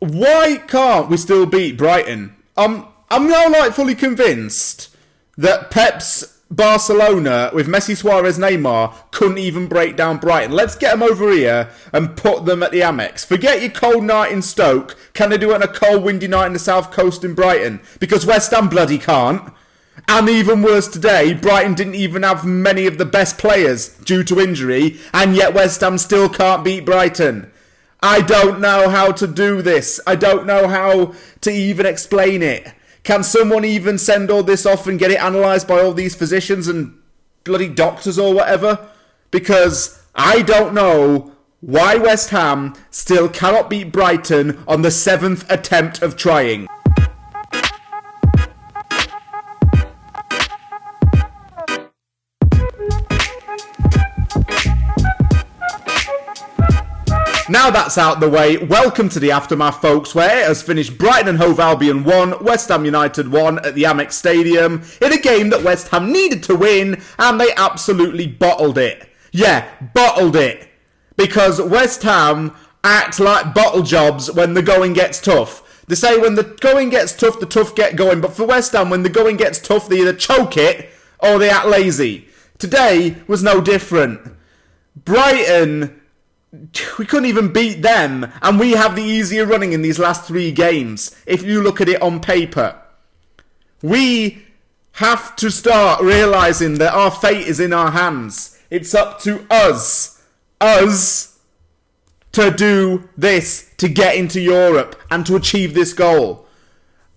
Why can't we still beat Brighton? I'm now fully convinced that Pep's Barcelona with Messi, Suarez, Neymar couldn't even break down Brighton. Let's get them over here and put them at the Amex. Forget your cold night in Stoke. Can they do it on a cold, windy night in the south coast in Brighton? Because West Ham bloody can't. And even worse today, Brighton didn't even have many of the best players due to injury, and yet West Ham still can't beat Brighton. I don't know how to do this. I don't know how to even explain it. Can someone even send all this off and get it analysed by all these physicians and bloody doctors or whatever? Because I don't know why West Ham still cannot beat Brighton on the 7th attempt of trying. Now that's out the way, welcome to the aftermath, folks, where it has finished Brighton and Hove Albion 1, West Ham United 1 at the Amex Stadium, in a game that West Ham needed to win, and they absolutely bottled it. Yeah, bottled it. Because West Ham act like bottle jobs when the going gets tough. They say when the going gets tough, the tough get going, but for West Ham, when the going gets tough, they either choke it or they act lazy. Today was no different. Brighton, we couldn't even beat them, and we have the easier running in these last 3 games, if you look at it on paper. We have to start realising that our fate is in our hands. It's up to us to do this, to get into Europe, and to achieve this goal.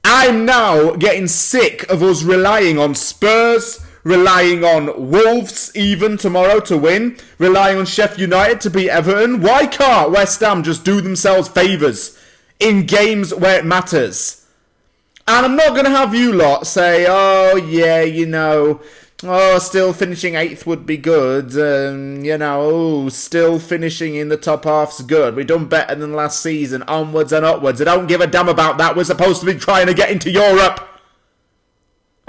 I'm now getting sick of us relying on Spurs, relying on Wolves even tomorrow to win, relying on Sheffield United to beat Everton. Why can't West Ham just do themselves favours in games where it matters? And I'm not going to have you lot say, oh yeah, still finishing 8th would be good, still finishing in the top half's good. We've done better than last season, onwards and upwards. I don't give a damn about that. We're supposed to be trying to get into Europe.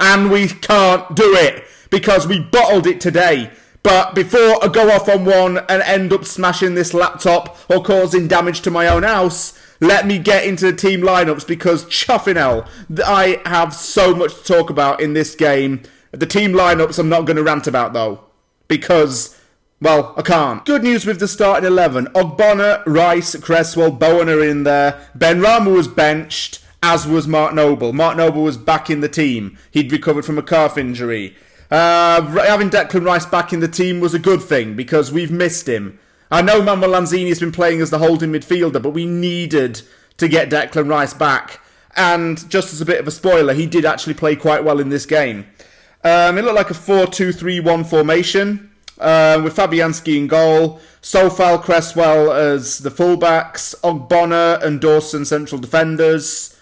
And we can't do it because we bottled it today. But before I go off on one and end up smashing this laptop or causing damage to my own house, let me get into the team lineups because chuffing hell, I have so much to talk about in this game. The team lineups I'm not going to rant about though because, well, I can't. Good news with the starting 11. Ogbonna, Rice, Cresswell, Bowen are in there. Benrahma was benched, as was Mark Noble. Mark Noble was back in the team. He'd recovered from a calf injury. Having Declan Rice back in the team was a good thing because we've missed him. I know Manuel Lanzini has been playing as the holding midfielder, but we needed to get Declan Rice back. And just as a bit of a spoiler, he did actually play quite well in this game. It looked like a 4-2-3-1 formation with Fabianski in goal, Sofal, Cresswell as the fullbacks, Ogbonna and Dawson central defenders.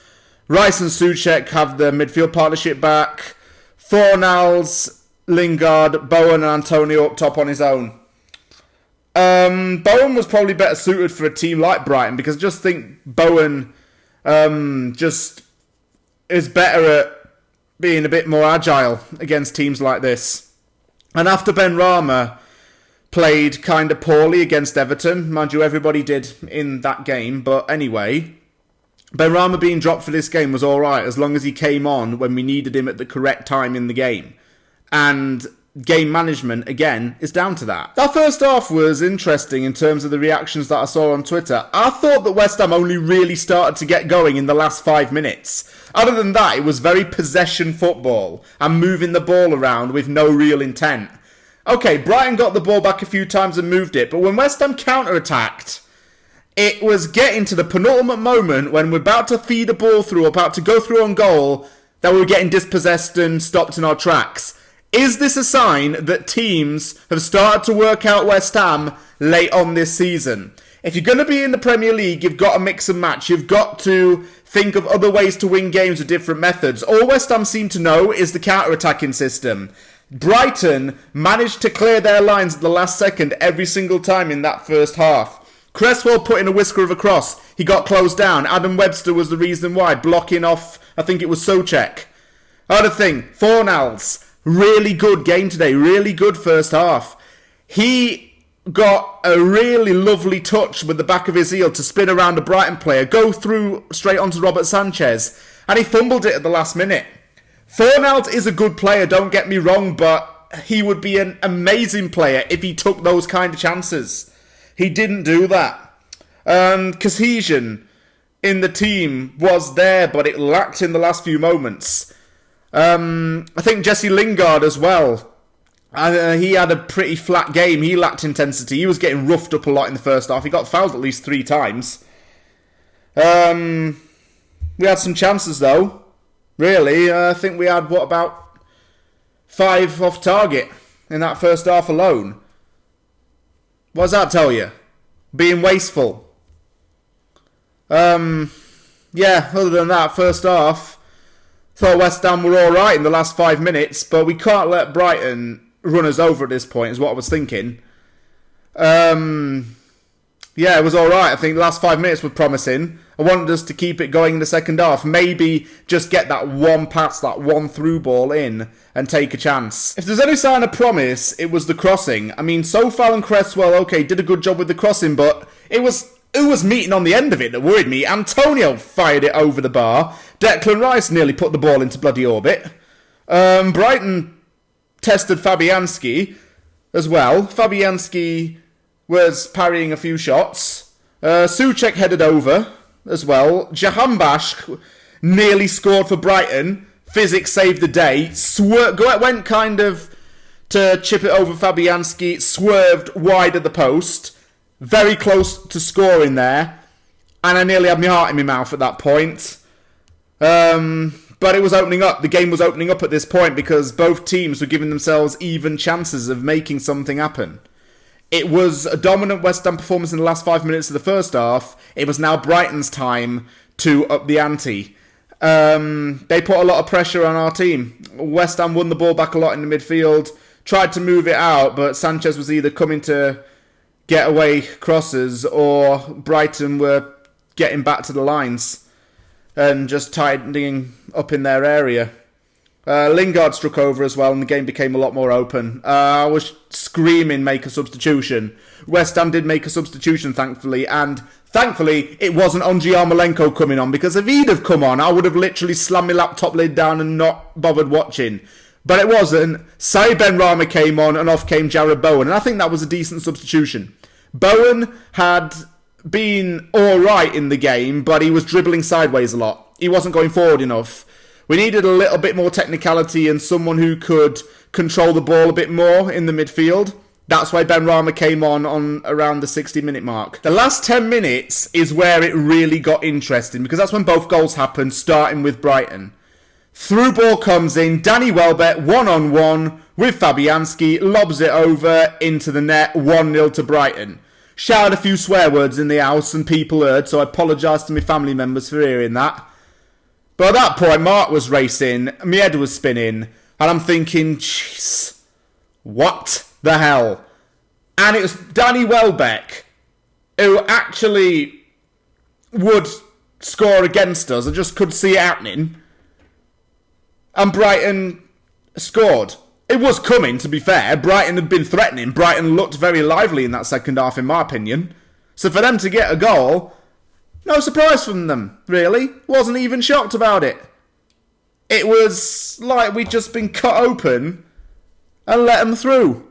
Rice and Souček have the midfield partnership back. Fornals, Lingard, Bowen and Antonio up top on his own. Bowen was probably better suited for a team like Brighton because I just think Bowen just is better at being a bit more agile against teams like this. And after Benrahma played kind of poorly against Everton, mind you everybody did in that game, but anyway, Benrahma being dropped for this game was alright as long as he came on when we needed him at the correct time in the game. And game management, again, is down to that. That first half was interesting in terms of the reactions that I saw on Twitter. I thought that West Ham only really started to get going in the last 5 minutes. Other than that, it was very possession football and moving the ball around with no real intent. Okay, Brighton got the ball back a few times and moved it, but when West Ham counter-attacked, it was getting to the penultimate moment when we're about to feed a ball through, about to go through on goal, that we were getting dispossessed and stopped in our tracks. Is this a sign that teams have started to work out West Ham late on this season? If you're going to be in the Premier League, you've got to mix and match. You've got to think of other ways to win games with different methods. All West Ham seem to know is the counter-attacking system. Brighton managed to clear their lines at the last second every single time in that first half. Cresswell put in a whisker of a cross. He got closed down. Adam Webster was the reason why, blocking off, I think it was Souček. Other thing, Fornals, really good game today. Really good first half. He got a really lovely touch with the back of his heel to spin around a Brighton player, go through straight onto Robert Sanchez, and he fumbled it at the last minute. Fornals is a good player, don't get me wrong, but he would be an amazing player if he took those kind of chances. He didn't do that. Cohesion in the team was there, but it lacked in the last few moments. I think Jesse Lingard as well. He had a pretty flat game. He lacked intensity. He was getting roughed up a lot in the first half. He got fouled at least 3 times. We had some chances though. Really, I think we had, about 5 off target in that first half alone. What does that tell you? Being wasteful. Other than that, first half, thought West Ham were alright in the last 5 minutes, but we can't let Brighton run us over at this point, is what I was thinking. It was alright. I think the last 5 minutes were promising. I wanted us to keep it going in the second half. Maybe just get that one pass, that one through ball in and take a chance. If there's any sign of promise, it was the crossing. I mean, Sofal and Cresswell, okay, did a good job with the crossing, but it was who was meeting on the end of it that worried me. Antonio fired it over the bar. Declan Rice nearly put the ball into bloody orbit. Brighton tested Fabianski as well. Fabianski was parrying a few shots. Souček headed over as well. Jahanbakhsh nearly scored for Brighton. Physics saved the day. Went kind of to chip it over Fabianski. Swerved wide of the post. Very close to scoring there. And I nearly had my heart in my mouth at that point. But it was opening up. The game was opening up at this point because both teams were giving themselves even chances of making something happen. It was a dominant West Ham performance in the last 5 minutes of the first half. It was now Brighton's time to up the ante. They put a lot of pressure on our team. West Ham won the ball back a lot in the midfield, tried to move it out, but Sanchez was either coming to get away crosses or Brighton were getting back to the lines and just tidying up in their area. Lingard struck over as well and the game became a lot more open. I was screaming make a substitution. West Ham did make a substitution thankfully, and thankfully it wasn't Ondrej Yarmolenko coming on, because if he'd have come on I would have literally slammed my laptop lid down and not bothered watching. But it wasn't. Saïd Benrahma came on and off came Jarrod Bowen, and I think that was a decent substitution. Bowen had been alright in the game, but he was dribbling sideways a lot. He wasn't going forward enough. We needed a little bit more technicality and someone who could control the ball a bit more in the midfield. That's why Benrahma came on around the 60-minute mark. The last 10 minutes is where it really got interesting, because that's when both goals happened, starting with Brighton. Through ball comes in, Danny Welbeck one-on-one with Fabianski, lobs it over into the net, 1-0 to Brighton. Shouted a few swear words in the house and people heard, so I apologise to my family members for hearing that. But at that point, Mark was racing, my head was spinning, and I'm thinking, jeez, what the hell? And it was Danny Welbeck who actually would score against us. I just could see it happening. And Brighton scored. It was coming, to be fair. Brighton had been threatening. Brighton looked very lively in that second half, in my opinion. So for them to get a goal, no surprise from them, really. Wasn't even shocked about it. It was like we'd just been cut open and let them through.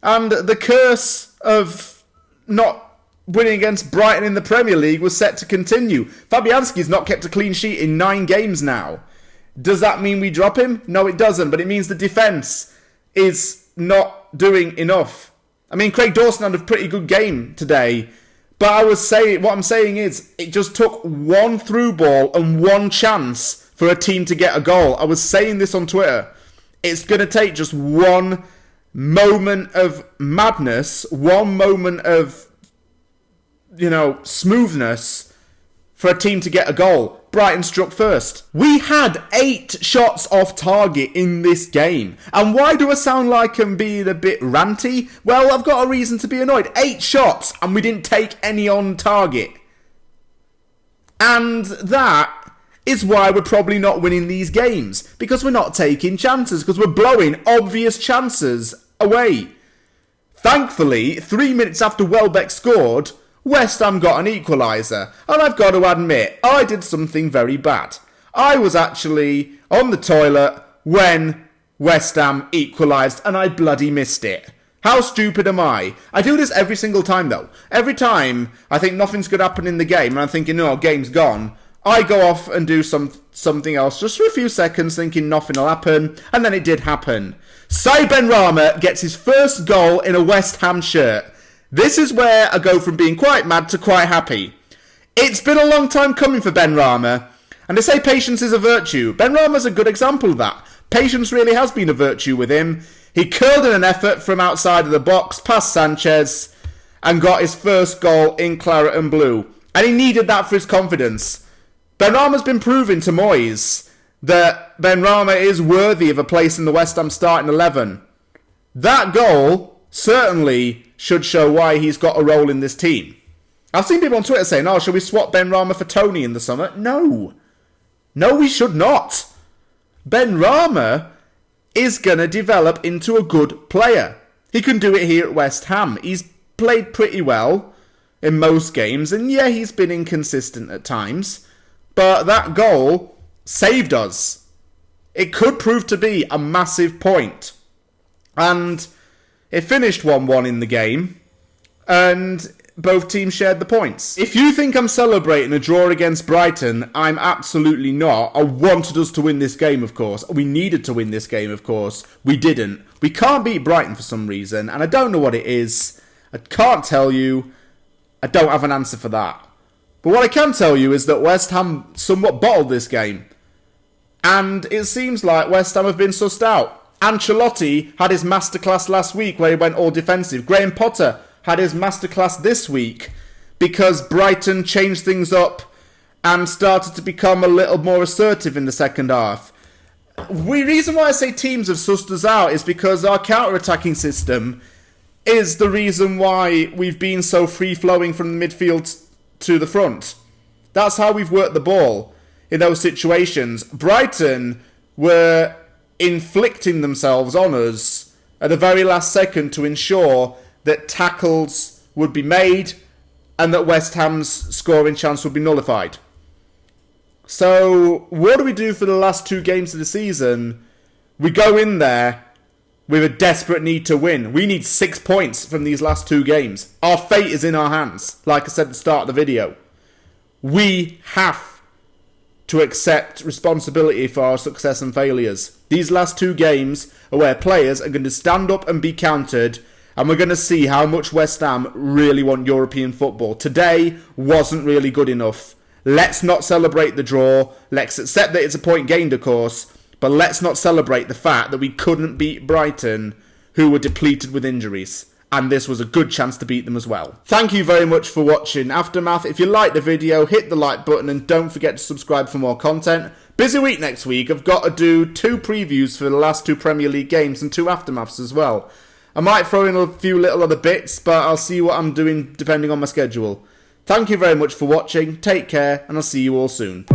And the curse of not winning against Brighton in the Premier League was set to continue. Fabianski's not kept a clean sheet in 9 games now. Does that mean we drop him? No, it doesn't. But it means the defence is not doing enough. I mean, Craig Dawson had a pretty good game today. But what I'm saying is, it just took one through ball and one chance for a team to get a goal. I was saying this on Twitter. It's going to take just one moment of madness, one moment of, smoothness for a team to get a goal. Brighton struck first. We had 8 shots off target in this game. And why do I sound like I'm being a bit ranty? Well, I've got a reason to be annoyed. 8 shots and we didn't take any on target. And that is why we're probably not winning these games. Because we're not taking chances. Because we're blowing obvious chances away. Thankfully, 3 minutes after Welbeck scored, West Ham got an equaliser, and I've got to admit, I did something very bad. I was actually on the toilet when West Ham equalised, and I bloody missed it. How stupid am I? I do this every single time though. Every time I think nothing's going to happen in the game, and I'm thinking, no, game's gone, I go off and do something else just for a few seconds, thinking nothing will happen, and then it did happen. Saïd Benrahma gets his first goal in a West Ham shirt. This is where I go from being quite mad to quite happy. It's been a long time coming for Benrahma, and they say patience is a virtue. Benrahma's a good example of that. Patience really has been a virtue with him. He curled in an effort from outside of the box past Sanchez and got his first goal in claret and blue. And he needed that for his confidence. Benrahma's been proving to Moyes that Benrahma is worthy of a place in the West Ham starting 11. That goal certainly should show why he's got a role in this team. I've seen people on Twitter saying, oh, shall we swap Benrahma for Tony in the summer? No. No, we should not. Benrahma is going to develop into a good player. He can do it here at West Ham. He's played pretty well in most games, and yeah, he's been inconsistent at times, but that goal saved us. It could prove to be a massive point. And it finished 1-1 in the game, and both teams shared the points. If you think I'm celebrating a draw against Brighton, I'm absolutely not. I wanted us to win this game, of course. We needed to win this game, of course. We didn't. We can't beat Brighton for some reason, and I don't know what it is. I can't tell you. I don't have an answer for that. But what I can tell you is that West Ham somewhat bottled this game. And it seems like West Ham have been sussed out. Ancelotti had his masterclass last week where he went all defensive. Graham Potter had his masterclass this week because Brighton changed things up and started to become a little more assertive in the second half. The reason why I say teams have sussed us out is because our counter-attacking system is the reason why we've been so free-flowing from the midfield to the front. That's how we've worked the ball in those situations. Brighton were inflicting themselves on us at the very last second to ensure that tackles would be made and that West Ham's scoring chance would be nullified. So, what do we do for the last two games of the season? We go in there with a desperate need to win. We need 6 points from these last two games. Our fate is in our hands, like I said at the start of the video. We have to accept responsibility for our success and failures. These last two games are where players are going to stand up and be counted, and we're going to see how much West Ham really want European football. Today wasn't really good enough. Let's not celebrate the draw. Let's accept that it's a point gained, of course, but let's not celebrate the fact that we couldn't beat Brighton, who were depleted with injuries. And this was a good chance to beat them as well. Thank you very much for watching Aftermath. If you liked the video, hit the like button and don't forget to subscribe for more content. Busy week next week. I've got to do 2 previews for the last 2 Premier League games and 2 Aftermaths as well. I might throw in a few little other bits, but I'll see what I'm doing depending on my schedule. Thank you very much for watching. Take care, and I'll see you all soon.